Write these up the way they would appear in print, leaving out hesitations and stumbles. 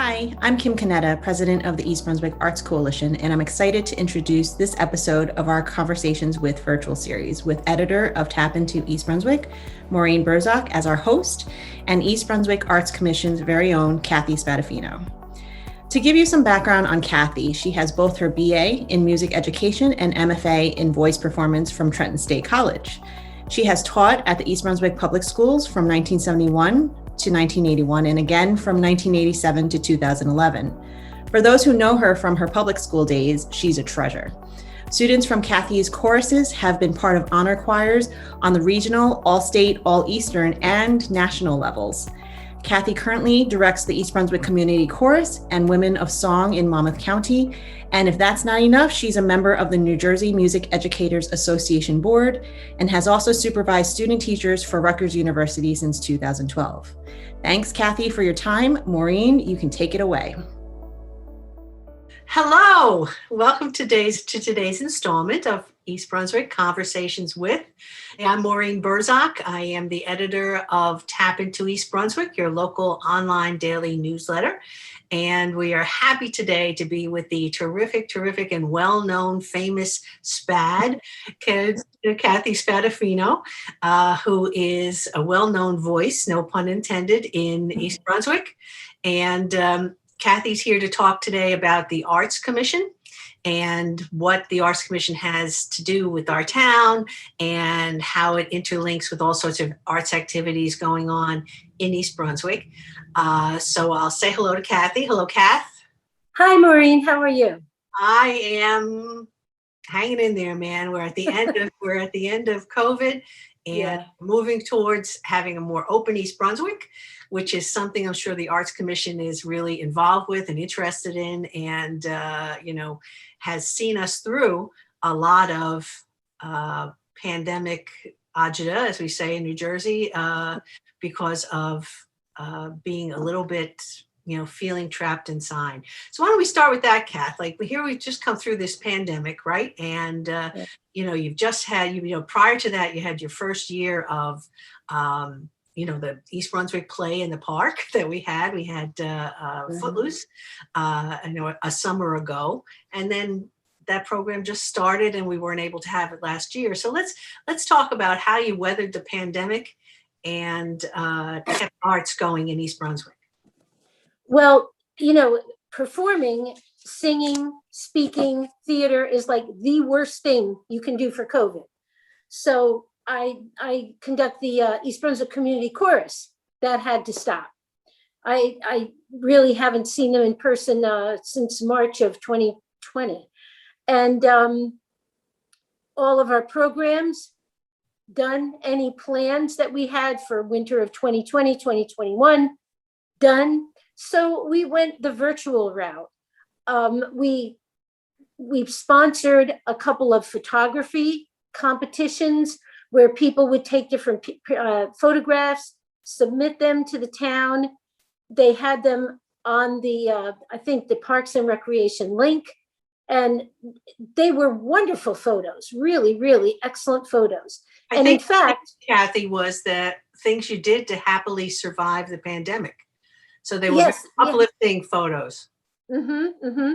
Hi, I'm Kim Canetta, president of the East Brunswick Arts Coalition, and I'm excited to introduce this episode of our Conversations with Virtual series with editor of Tap Into East Brunswick, Maureen Burzak, as our host, and East Brunswick Arts Commission's very own Kathy Spadafino. To give you some background on Kathy, she has both her BA in music education and MFA in voice performance from Trenton State College. She has taught at the East Brunswick Public Schools from 1971 to 1981 and again from 1987 to 2011. For those who know her from her public school days, she's a treasure. Students from Kathy's choruses have been part of honor choirs on the regional, all-state, all-eastern, and national levels. Kathy currently directs the East Brunswick Community Chorus and Women of Song in Monmouth County. And if that's not enough, she's a member of the New Jersey Music Educators Association Board and has also supervised student teachers for Rutgers University since 2012. Thanks, Kathy, for your time. Maureen, you can take it away. Hello, welcome to today's installment of East Brunswick Conversations with. I'm Maureen Burzak. I am the editor of Tap Into East Brunswick, your local online daily newsletter. And we are happy today to be with the terrific and well-known famous SPAD, Kathy Spadafino, who is a well-known voice, no pun intended, in East Brunswick. And Kathy's here to talk today about the Arts Commission and what the Arts Commission has to do with our town and how it interlinks with all sorts of arts activities going on in East Brunswick. So I'll say hello to Kathy. Hello, Kath. Hi, Maureen. How are you? I am hanging in there, man. We're at the end of COVID and moving towards having a more open East Brunswick, which is something I'm sure the Arts Commission is really involved with and interested in, and has seen us through a lot of pandemic agita, as we say in New Jersey, because of being a little bit, feeling trapped inside. So why don't we start with that, Kath? Like, here we've just come through this pandemic, right? And you've just had, prior to that, you had your first year of the East Brunswick play in the park that we had. We had Footloose, a summer ago, and then that program just started, and we weren't able to have it last year. So let's talk about how you weathered the pandemic and kept arts going in East Brunswick. Well, performing, singing, speaking, theater is like the worst thing you can do for COVID. So I conduct the East Brunswick Community Chorus. That had to stop. I really haven't seen them in person since March of 2020. And all of our programs done. Any plans that we had for winter of 2020, 2021, done. So we went the virtual route. We've sponsored a couple of photography competitions where people would take different photographs, submit them to the town. They had them on the, I think, the Parks and Recreation link. And they were wonderful photos, really, really excellent photos. I think, in fact, Kathy, was the things you did to happily survive the pandemic. So they were uplifting photos. Mm-hmm, mm-hmm.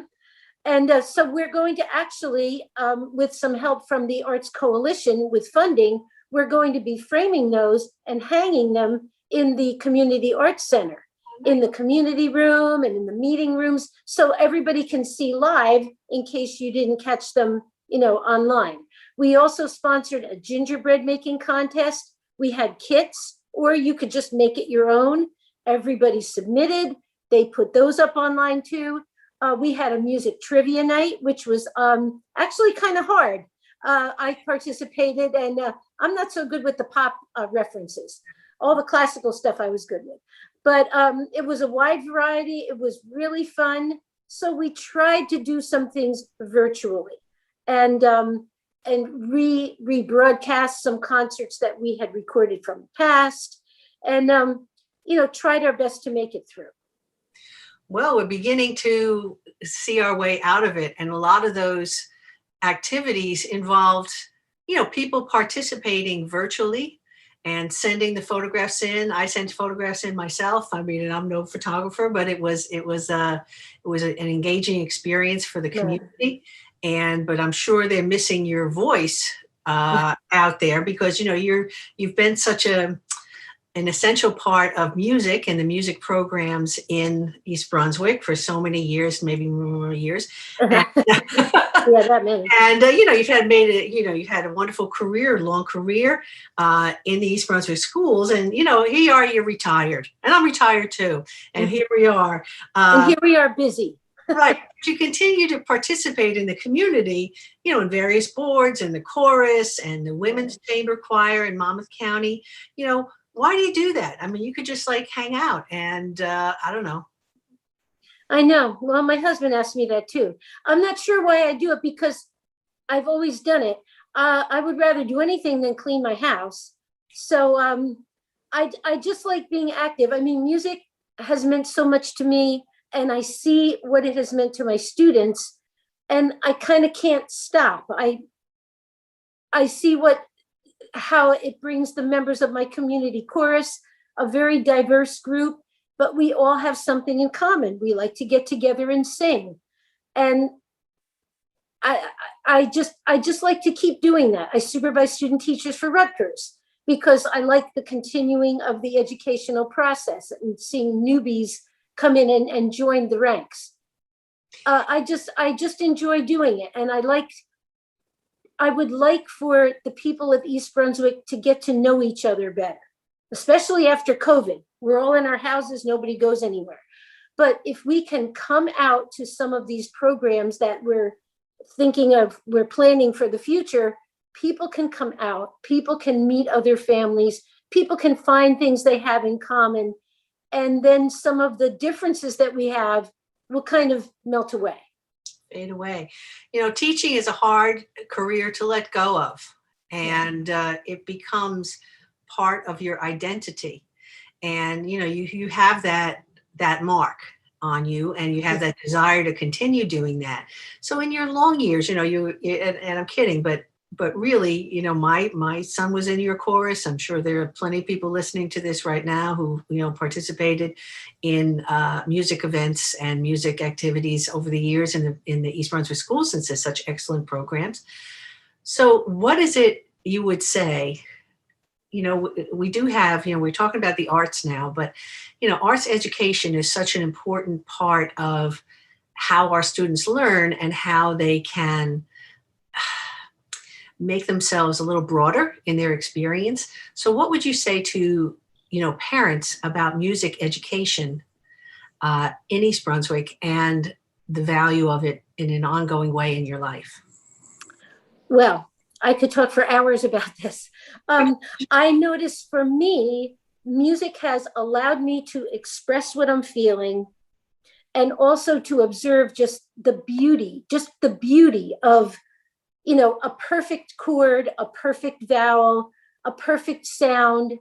And so we're going to actually, with some help from the Arts Coalition with funding, we're going to be framing those and hanging them in the Community Arts Center, in the community room and in the meeting rooms, so everybody can see live in case you didn't catch them, online. We also sponsored a gingerbread making contest. We had kits, or you could just make it your own. Everybody submitted. They put those up online too. We had a music trivia night, which was actually kind of hard. I participated, and I'm not so good with the pop references. All the classical stuff I was good with. But it was a wide variety. It was really fun. So we tried to do some things virtually and rebroadcast some concerts that we had recorded from the past, and tried our best to make it through. Well, we're beginning to see our way out of it. And a lot of those activities involved, people participating virtually and sending the photographs in. I sent photographs in myself. I mean, and I'm no photographer, but it was an engaging experience for the community. But I'm sure they're missing your voice out there, because you've been such an essential part of music and the music programs in East Brunswick for so many years, maybe more years. Yeah, that many. And you've had a wonderful career, long career in the East Brunswick schools. And here you are, you're retired, and I'm retired too. And here we are. And here we are busy. Right. You continue to participate in the community, in various boards and the chorus and the women's chamber choir in Monmouth County. Why do you do that? I mean, you could just like hang out and I don't know. I know. Well, my husband asked me that too. I'm not sure why I do it, because I've always done it. I would rather do anything than clean my house. So I just like being active. I mean, music has meant so much to me, and I see what it has meant to my students, and I kind of can't stop. I see how it brings the members of my community chorus, a very diverse group, but we all have something in common. We like to get together and sing. And I just like to keep doing that. I supervise student teachers for Rutgers because I like the continuing of the educational process and seeing newbies come in and join the ranks. I just enjoy doing it. And I would like for the people of East Brunswick to get to know each other better, especially after COVID. We're all in our houses, nobody goes anywhere. But if we can come out to some of these programs that we're planning for the future, people can come out, people can meet other families, people can find things they have in common, and then some of the differences that we have will kind of melt away. Fade away. Teaching is a hard career to let go of, and it becomes part of your identity. And you have that mark on you, and you have that desire to continue doing that. So in your long years, and I'm kidding, but really, my son was in your chorus. I'm sure there are plenty of people listening to this right now who participated in music events and music activities over the years in the East Brunswick schools, since there's such excellent programs. So what is it you would say? We do have, we're talking about the arts now, but, arts education is such an important part of how our students learn and how they can make themselves a little broader in their experience. So what would you say to, parents about music education in East Brunswick and the value of it in an ongoing way in your life? Well, I could talk for hours about this. I noticed for me, music has allowed me to express what I'm feeling, and also to observe just the beauty of, a perfect chord, a perfect vowel, a perfect sound,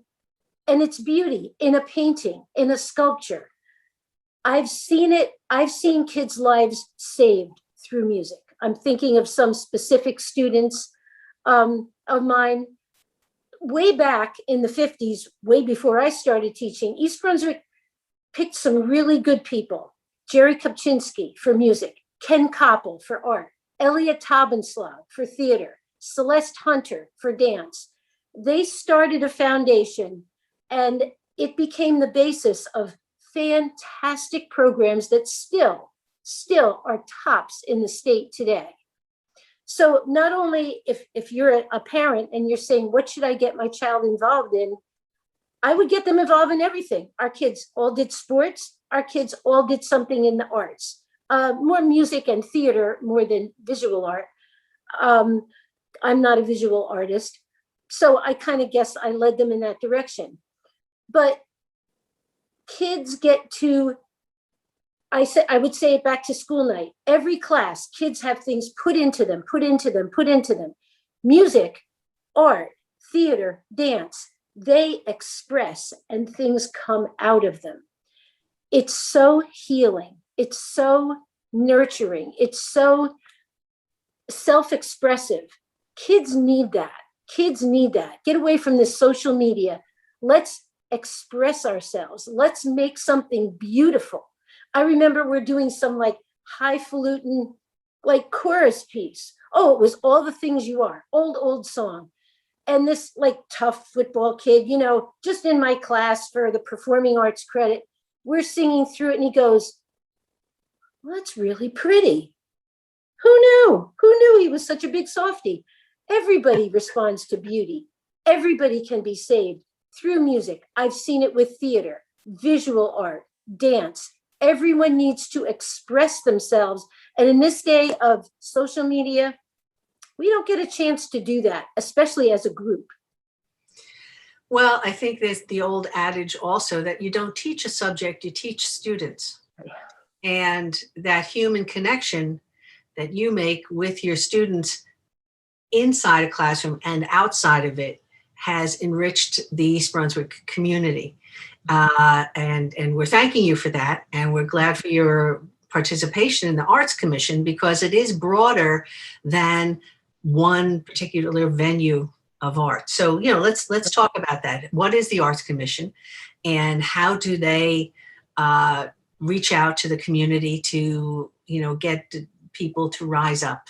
and its beauty in a painting, in a sculpture. I've seen kids' lives saved through music. I'm thinking of some specific students of mine. Way back in the 50s, way before I started teaching, East Brunswick picked some really good people. Jerry Kopczynski for music, Ken Koppel for art, Elliot Tabenslav for theater, Celeste Hunter for dance. They started a foundation, and it became the basis of fantastic programs that still are tops in the state today. So not only if you're a parent and you're saying, what should I get my child involved in? I would get them involved in everything. Our kids all did sports. Our kids all did something in the arts, more music and theater more than visual art. I'm not a visual artist, so I kind of guess I led them in that direction. But kids get to, I would say it back to school night. Every class, kids have things put into them. Music, art, theater, dance, they express and things come out of them. It's so healing. It's so nurturing. It's so self-expressive. Kids need that. Kids need that. Get away from this social media. Let's express ourselves. Let's make something beautiful. I remember we're doing some like highfalutin, like chorus piece. Oh, it was All the Things You Are, old song. And this like tough football kid, you know, just in my class for the performing arts credit, we're singing through it and he goes, well, that's really pretty. Who knew? Who knew he was such a big softie? Everybody responds to beauty. Everybody can be saved through music. I've seen it with theater, visual art, dance. Everyone needs to express themselves. And in this day of social media, we don't get a chance to do that, especially as a group. Well, I think there's the old adage also that you don't teach a subject, you teach students. And that human connection that you make with your students inside a classroom and outside of it has enriched the East Brunswick community. And we're thanking you for that. And we're glad for your participation in the Arts Commission because it is broader than one particular venue of art. So, you know, let's talk about that. What is the Arts Commission and how do they reach out to the community to, you know, get people to rise up?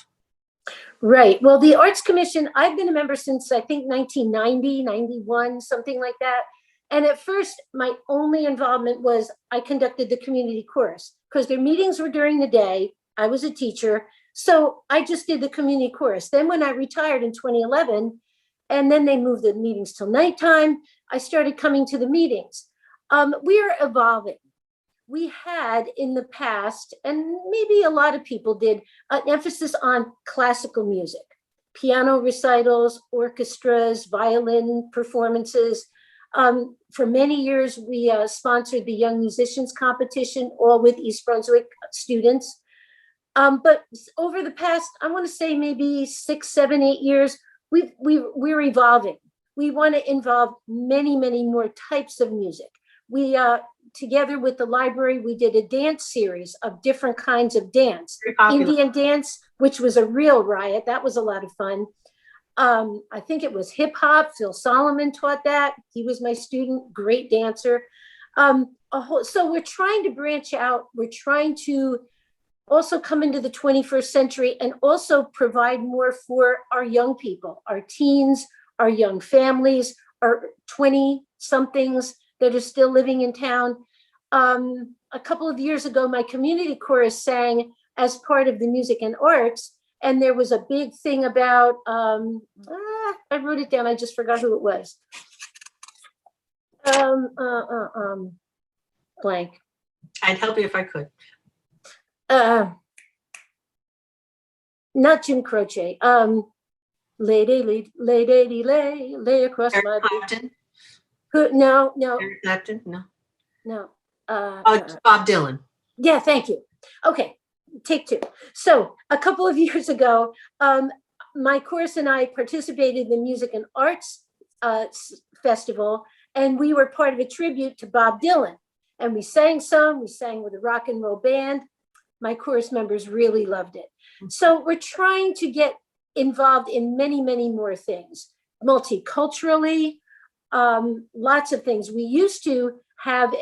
Right. Well, the Arts Commission, I've been a member since I think 1990, 91, something like that. And at first, my only involvement was I conducted the community chorus because their meetings were during the day. I was a teacher. So I just did the community chorus. Then when I retired in 2011, and then they moved the meetings till nighttime, I started coming to the meetings. We are evolving. We had in the past, and maybe a lot of people did, an emphasis on classical music, piano recitals, orchestras, violin performances. For many years, we sponsored the Young Musicians Competition, all with East Brunswick students. But over the past, I want to say maybe 6, 7, 8 years, we're evolving. We want to involve many, many more types of music. We, together with the library, we did a dance series of different kinds of dance. Indian dance, which was a real riot. That was a lot of fun. I think it was hip hop. Phil Solomon taught that. He was my student, great dancer. So we're trying to branch out. We're trying to also come into the 21st century and also provide more for our young people, our teens, our young families, our 20-somethings that are still living in town. A couple of years ago, my community chorus sang as part of the music and arts, and there was a big thing about, I wrote it down, I just forgot who it was. Blank. I'd help you if I could. Not Jim Croce. Lay across Eric my Clapton? No. Eric Clapton? No. No. Bob Dylan. Yeah, thank you. Okay, take two. So a couple of years ago, my chorus and I participated in the Music and Arts Festival, and we were part of a tribute to Bob Dylan. And we sang with a rock and roll band. My chorus members really loved it. So we're trying to get involved in many, many more things, multiculturally, lots of things. We used to have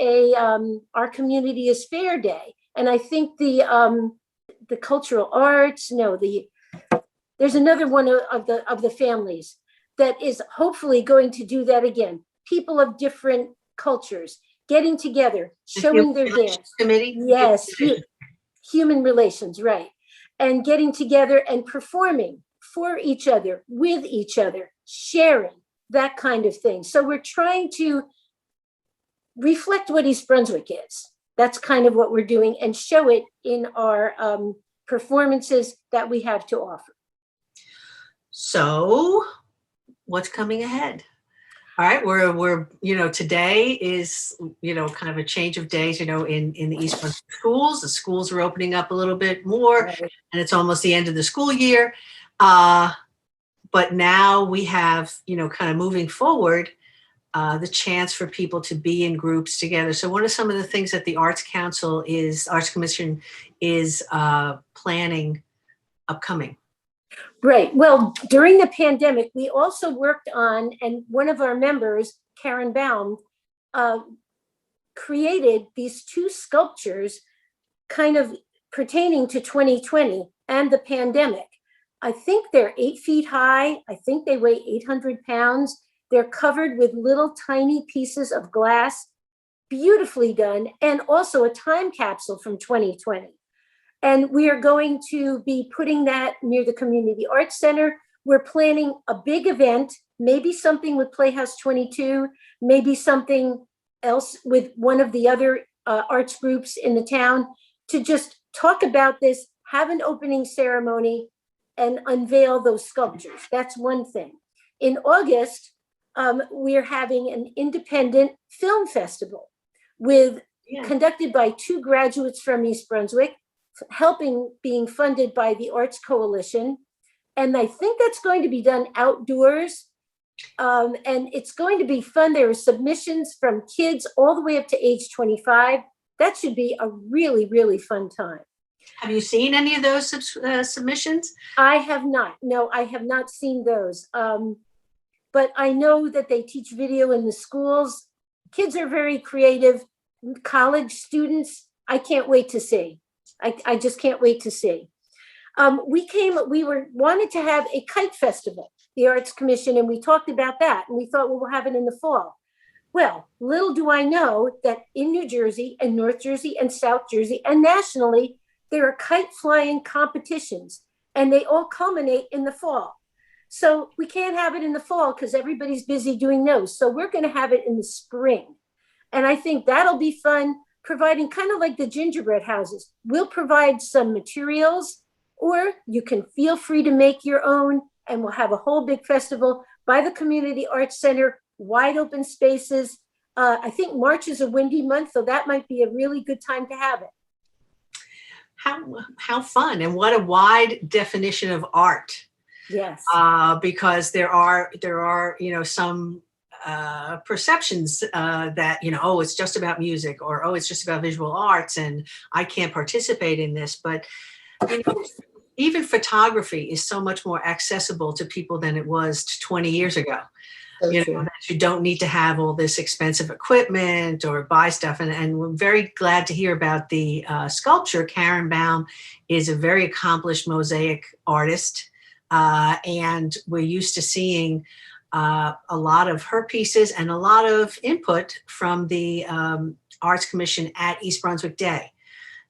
our community is fair day. And I think the cultural arts, there's another one of the families that is hopefully going to do that again. People of different cultures getting together, showing their dance. Committee? Yes, human relations, right. And getting together and performing for each other, with each other, sharing, that kind of thing. So we're trying to reflect what East Brunswick is. That's kind of what we're doing and show it in our performances that we have to offer. So what's coming ahead? All right, we're today is kind of a change of days in the East Brunswick schools. The schools are opening up a little bit more, right. And it's almost the end of the school year. But now we have kind of moving forward the chance for people to be in groups together. So what are some of the things that the Arts Commission is planning upcoming? Right. Well, during the pandemic, we also worked on, and one of our members, Karen Baum, uh, created these two sculptures kind of pertaining to 2020 and the pandemic. I think they're 8 feet high. I think they weigh 800 pounds. They're covered with little tiny pieces of glass, beautifully done, and also a time capsule from 2020. And we are going to be putting that near the Community Arts Center. We're planning a big event, maybe something with Playhouse 22, maybe something else with one of the other arts groups in the town, to just talk about this, have an opening ceremony, and unveil those sculptures. That's one thing. In August, we're having an independent film festival conducted by 2 graduates from East Brunswick, being funded by the Arts Coalition. And I think that's going to be done outdoors. And it's going to be fun. There are submissions from kids all the way up to age 25. That should be a really, really fun time. Have you seen any of those submissions? I have not. No, I have not seen those. But I know that they teach video in the schools. Kids are very creative. College students, I can't wait to see. I just can't wait to see. We wanted to have a kite festival, the Arts Commission, and we talked about that. And we thought, well, we'll have it in the fall. Well, little do I know that in New Jersey and North Jersey and South Jersey and nationally, there are kite flying competitions, and they all culminate in the fall. So we can't have it in the fall because everybody's busy doing those. So we're going to have it in the spring. And I think that'll be fun, providing kind of like the gingerbread houses. We'll provide some materials, or you can feel free to make your own, and we'll have a whole big festival by the Community Arts Center, wide open spaces. I think March is a windy month, so that might be a really good time to have it. How fun, and what a wide definition of art. Yes. Because there are some perceptions that, oh, it's just about music, or, oh, it's just about visual arts and I can't participate in this. But even photography is so much more accessible to people than it was 20 years ago. That you don't need to have all this expensive equipment or buy stuff. And we're very glad to hear about the sculpture. Karen Baum is a very accomplished mosaic artist. And we're used to seeing a lot of her pieces and a lot of input from the Arts Commission at East Brunswick Day.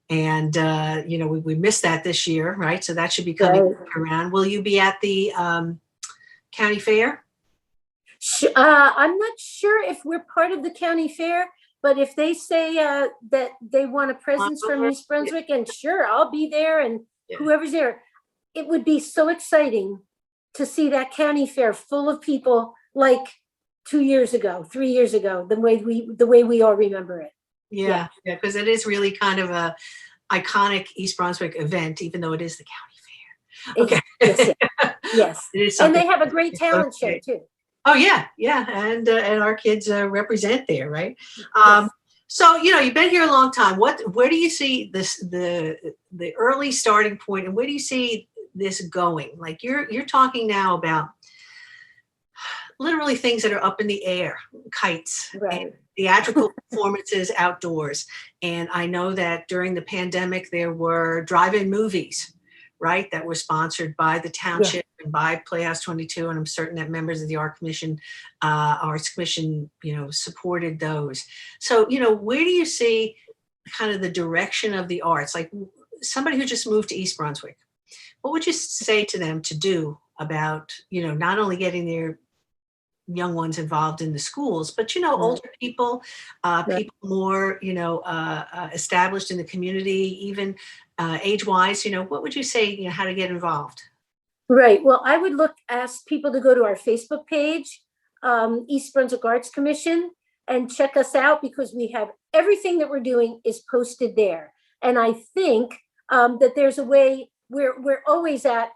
And, we missed that this year, right? So that should be coming around. Will you be at the county fair? I'm not sure if we're part of the county fair, but if they say that they want a presence from East Brunswick, and sure, I'll be there, and whoever's there. It would be so exciting to see that county fair full of people like 2 years ago, 3 years ago, the way we all remember it. Yeah, because it is really kind of a iconic East Brunswick event, even though it is the county fair. Okay. Yes. And they have a great talent show too. Oh yeah, and our kids represent there, right? Yes. So you've been here a long time. Where do you see the early starting point, and where do you see this going? Like you're talking now about literally things that are up in the air, kites, right? Theatrical performances outdoors. And I know that during the pandemic there were drive-in movies, right, that were sponsored by the township and by Playhouse 22, and I'm certain that members of the Arts Commission, supported those. So, where do you see kind of the direction of the arts? Like somebody who just moved to East Brunswick, what would you say to them to do about, not only getting their young ones involved in the schools, but older people, people more established in the community, even age-wise, what would you say, how to get involved? Right. Well, I would ask people to go to our Facebook page, East Brunswick Arts Commission, and check us out, because we have everything that we're doing is posted there. And I think that there's a way we're always at.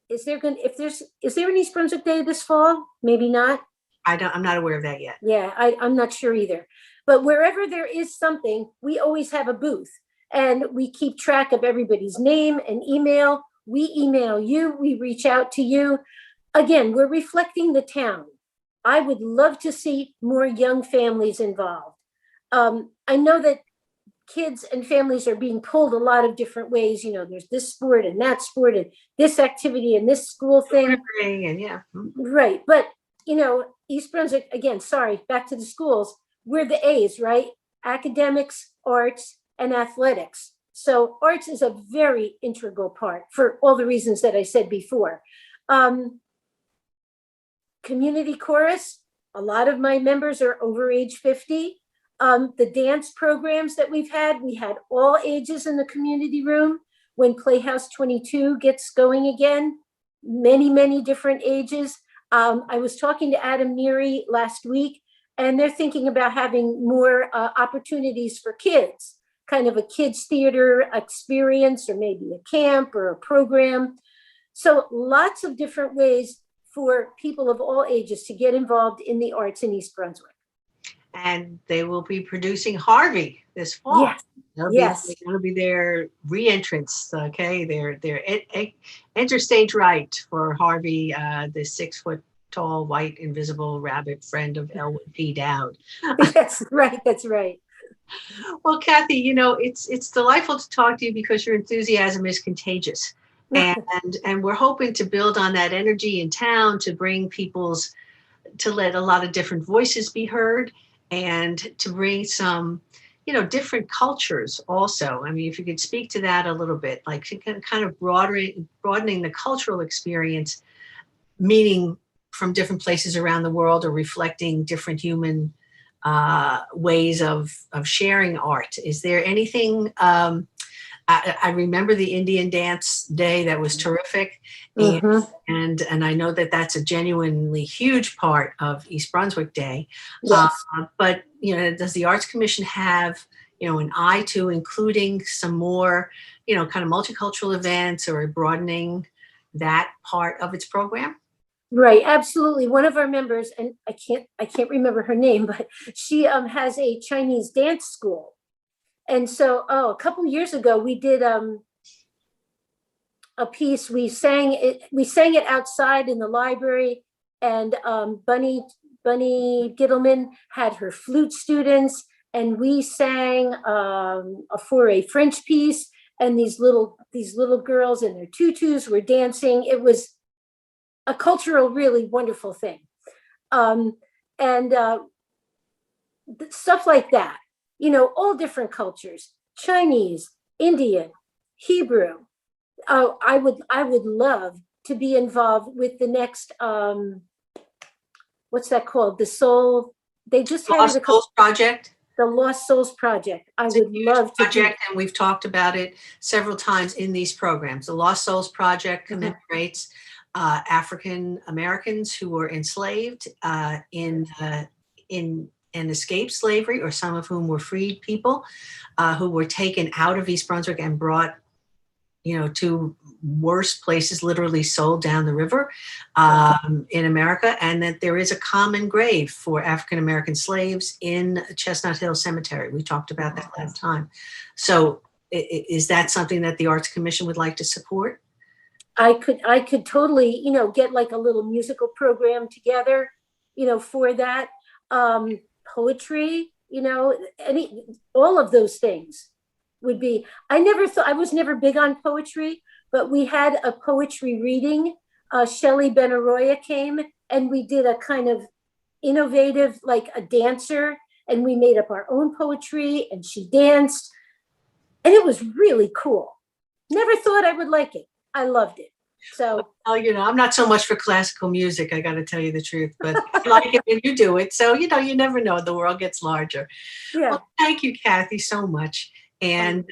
Is there an East Brunswick Day this fall? Maybe not. I'm not aware of that yet. Yeah, I'm not sure either. But wherever there is something, we always have a booth, and we keep track of everybody's name and email. We email you, we reach out to you. Again, we're reflecting the town. I would love to see more young families involved. I know that kids and families are being pulled a lot of different ways. There's this sport and that sport and this activity and this school thing. And yeah. Right. But, East Brunswick, again, sorry, back to the schools, we're the A's, right? Academics, arts, and athletics. So arts is a very integral part for all the reasons that I said before. Community chorus, a lot of my members are over age 50. The dance programs that we had all ages in the community room. When Playhouse 22 gets going again, many, many different ages. I was talking to Adam Neary last week, and they're thinking about having more opportunities for kids, kind of a kids theater experience, or maybe a camp or a program. So lots of different ways for people of all ages to get involved in the arts in East Brunswick. And they will be producing Harvey this fall. Yes. That'll be their re-entrance. Okay, their enter stage right for Harvey, the 6 foot tall, white, invisible rabbit friend of Elwood P. Dowd. That's right. That's right. Well, Kathy, it's delightful to talk to you because your enthusiasm is contagious, and we're hoping to build on that energy in town to bring to let a lot of different voices be heard, and to bring some, different cultures also. I mean, if you could speak to that a little bit, like kind of broadening the cultural experience, meaning from different places around the world, or reflecting different human ways of sharing art. Is there anything? I remember the Indian Dance Day. That was terrific. And I know that that's a genuinely huge part of East Brunswick Day. Yes. But, does the Arts Commission have, an eye to including some more, kind of multicultural events, or broadening that part of its program? Right, absolutely. One of our members, and I can't remember her name, but she has a Chinese dance school. And so, a couple of years ago, we did a piece. We sang it outside in the library, and Bunny Gittleman had her flute students, and we sang for a French piece. And these little girls in their tutus were dancing. It was a cultural, really wonderful thing, and stuff like that. All different cultures: Chinese, Indian, Hebrew. I would love to be involved with the next. What's that called? The Soul. They just had Lost Souls Project. The Lost Souls Project. I would love to. Project, and we've talked about it several times in these programs. The Lost Souls Project commemorates African Americans who were enslaved in and escaped slavery, or some of whom were freed people who were taken out of East Brunswick and brought, to worse places, literally sold down the river in America, and that there is a common grave for African American slaves in Chestnut Hill Cemetery. We talked about that last time. So is that something that the Arts Commission would like to support? I could totally, get like a little musical program together, for that. Poetry, all of those things would be. I was never big on poetry, but we had a poetry reading. Shelley Benaroya came, and we did a kind of innovative, like a dancer, and we made up our own poetry, and she danced, and it was really cool. Never thought I would like it. I loved it. So, I'm not so much for classical music, I got to tell you the truth, but I like it when you do it. So, you never know, the world gets larger. Yeah. Well, thank you, Kathy, so much. And,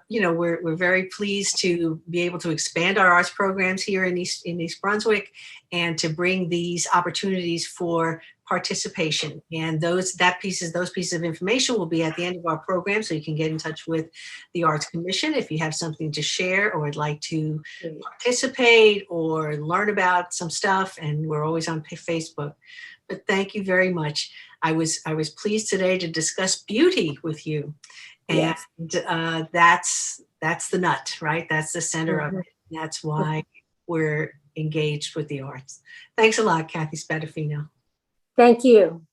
we're very pleased to be able to expand our arts programs here in East Brunswick, and to bring these opportunities for participation. And those pieces of information will be at the end of our program, so you can get in touch with the Arts Commission if you have something to share, or would like to participate or learn about some stuff. And we're always on Facebook. But thank you very much. I was pleased today to discuss beauty with you. And yes. that's the nut, right? That's the center of it. That's why we're engaged with the arts. Thanks a lot, Kathy Spadafino. Thank you.